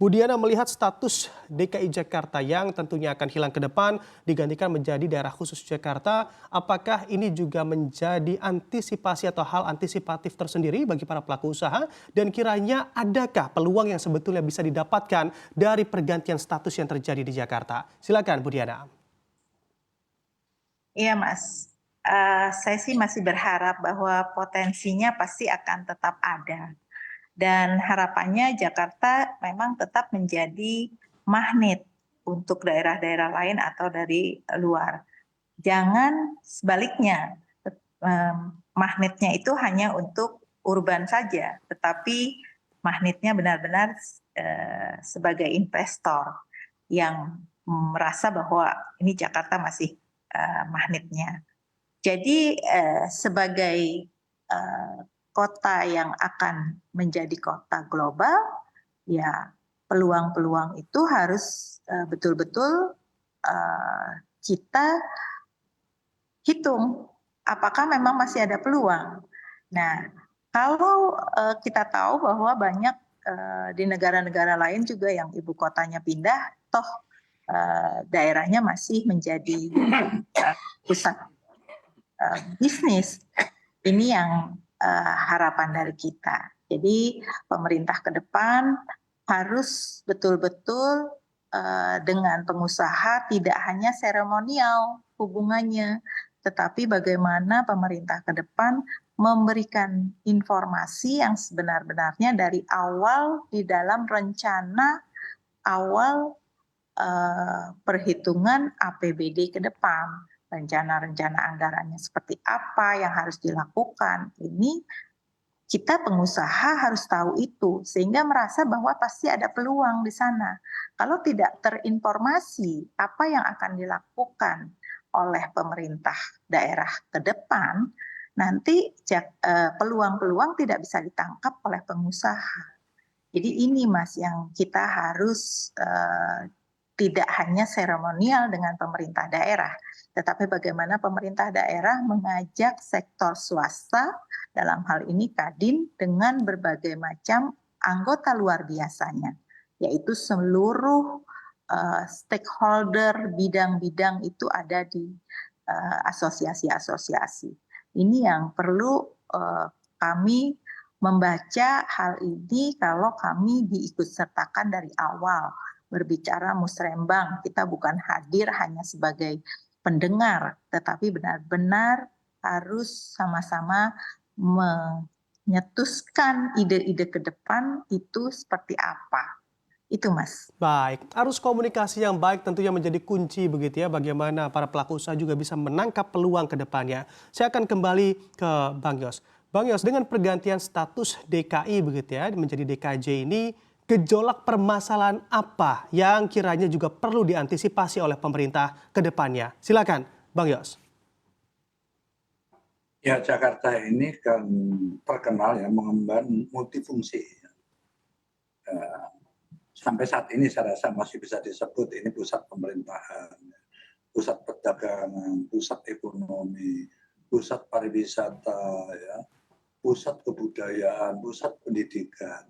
Bu Diana, melihat status DKI Jakarta yang tentunya akan hilang ke depan digantikan menjadi daerah khusus Jakarta, apakah ini juga menjadi antisipasi atau hal antisipatif tersendiri bagi para pelaku usaha? Dan kiranya adakah peluang yang sebetulnya bisa didapatkan dari pergantian status yang terjadi di Jakarta? Silakan Bu Diana. Iya Mas, saya sih masih berharap bahwa potensinya pasti akan tetap ada. Dan harapannya Jakarta memang tetap menjadi magnet untuk daerah-daerah lain atau dari luar. Jangan sebaliknya, magnetnya itu hanya untuk urban saja, tetapi magnetnya benar-benar sebagai investor yang merasa bahwa ini Jakarta masih magnetnya. Jadi sebagai kota yang akan menjadi kota global, ya peluang-peluang itu harus betul-betul kita hitung apakah memang masih ada peluang. Nah, kalau kita tahu bahwa banyak di negara-negara lain juga yang ibu kotanya pindah, toh daerahnya masih menjadi pusat bisnis. Ini yang harapan dari kita. Jadi pemerintah ke depan harus betul-betul dengan pengusaha tidak hanya seremonial hubungannya, tetapi bagaimana pemerintah ke depan memberikan informasi yang sebenar-benarnya dari awal di dalam rencana awal perhitungan APBD ke depan. Rencana-rencana anggarannya seperti apa yang harus dilakukan. Ini kita pengusaha harus tahu itu sehingga merasa bahwa pasti ada peluang di sana. Kalau tidak terinformasi apa yang akan dilakukan oleh pemerintah daerah ke depan, nanti peluang-peluang tidak bisa ditangkap oleh pengusaha. Jadi ini Mas yang kita harus tidak hanya seremonial dengan pemerintah daerah, tetapi bagaimana pemerintah daerah mengajak sektor swasta, dalam hal ini Kadin, dengan berbagai macam anggota luar biasanya, yaitu seluruh stakeholder bidang-bidang itu ada di asosiasi-asosiasi. Ini yang perlu kami membaca hal ini kalau kami diikutsertakan dari awal. Berbicara musrembang, kita bukan hadir hanya sebagai pendengar, tetapi benar-benar harus sama-sama menyetuskan ide-ide ke depan itu seperti apa. Itu Mas. Baik, arus komunikasi yang baik tentunya menjadi kunci begitu ya, bagaimana para pelaku usaha juga bisa menangkap peluang ke depannya. Saya akan kembali ke Bang Yos. Bang Yos, dengan pergantian status DKI begitu ya, menjadi DKJ ini, gejolak permasalahan apa yang kiranya juga perlu diantisipasi oleh pemerintah ke depannya? Silakan, Bang Yos. Ya, Jakarta ini kan terkenal ya mengemban multifungsi. Sampai saat ini saya rasa masih bisa disebut ini pusat pemerintahan, pusat perdagangan, pusat ekonomi, pusat pariwisata, ya, pusat kebudayaan, pusat pendidikan.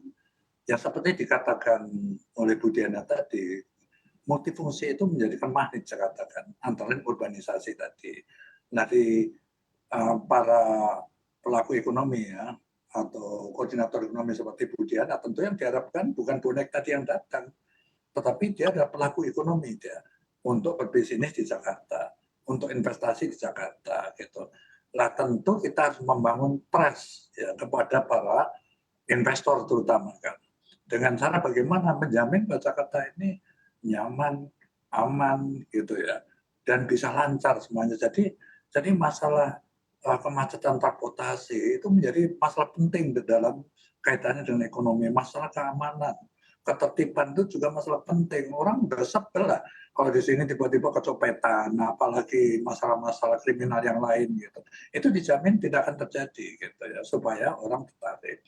Ya seperti dikatakan oleh Bu Diana tadi, multifungsi itu menjadikan magnet saya katakan, antara urbanisasi tadi. Dari para pelaku ekonomi ya, atau koordinator ekonomi seperti Bu Diana, tentu yang diharapkan bukan bonek tadi yang datang, tetapi dia adalah pelaku ekonomi dia untuk berbisnis di Jakarta, untuk investasi di Jakarta gitu. Nah tentu kita harus membangun trust ya, kepada para investor terutama kan, dengan cara bagaimana menjamin bahwa Jakarta ini nyaman, aman gitu ya, dan bisa lancar semuanya. Jadi masalah kemacetan transportasi itu menjadi masalah penting di dalam kaitannya dengan ekonomi, masalah keamanan, ketertiban itu juga masalah penting. Orang udah sebel lah kalau di sini tiba-tiba kecopetan, apalagi masalah-masalah kriminal yang lain gitu. Itu dijamin tidak akan terjadi gitu ya, supaya orang tertarik.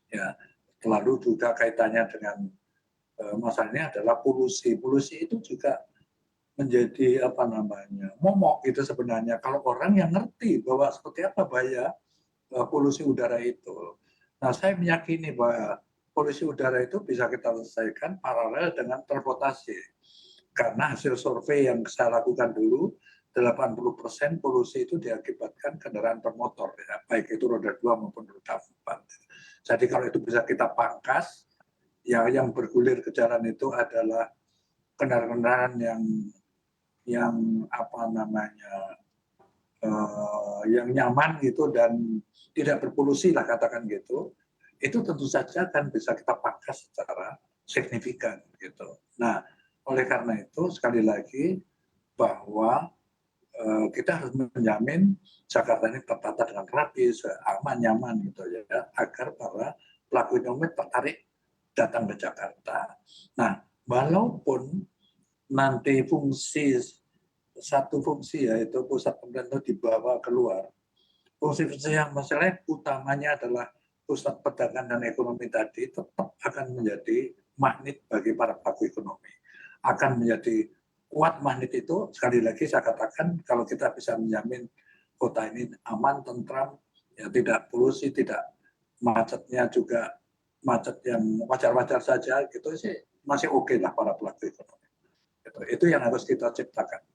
Ya, lalu juga kaitannya dengan masalah ini adalah polusi. Polusi itu juga menjadi apa namanya momok itu sebenarnya kalau orang yang ngerti bahwa seperti apa bahaya polusi udara itu. Nah saya meyakini bahwa polusi udara itu bisa kita selesaikan paralel dengan transportasi. Karena hasil survei yang saya lakukan dulu, 80% polusi itu diakibatkan kendaraan bermotor, ya, baik itu roda 2 maupun roda 4. Jadi kalau itu bisa kita pangkas, ya yang bergulir ke jalan itu adalah kendaraan-kendaraan yang apa namanya yang nyaman gitu dan tidak berpolusi lah katakan gitu, itu tentu saja kan bisa kita pangkas secara signifikan gitu. Nah, oleh karena itu sekali lagi bahwa kita harus menjamin Jakarta ini tertata dengan rapi, aman, nyaman gitu ya, agar para pelaku ekonomi tertarik datang ke Jakarta. Nah, walaupun nanti satu fungsi yaitu pusat pemerintahan dibawa keluar, fungsi-fungsi yang masalah utamanya adalah pusat perdagangan dan ekonomi tadi tetap akan menjadi magnet bagi para pelaku ekonomi. Akan menjadi kuat magnet itu, sekali lagi saya katakan, kalau kita bisa menjamin kota ini aman, tentram, ya tidak polusi, tidak macetnya juga macet yang wajar-wajar saja, gitu sih masih oke lah para pelaku ekonomi. Itu yang harus kita ciptakan.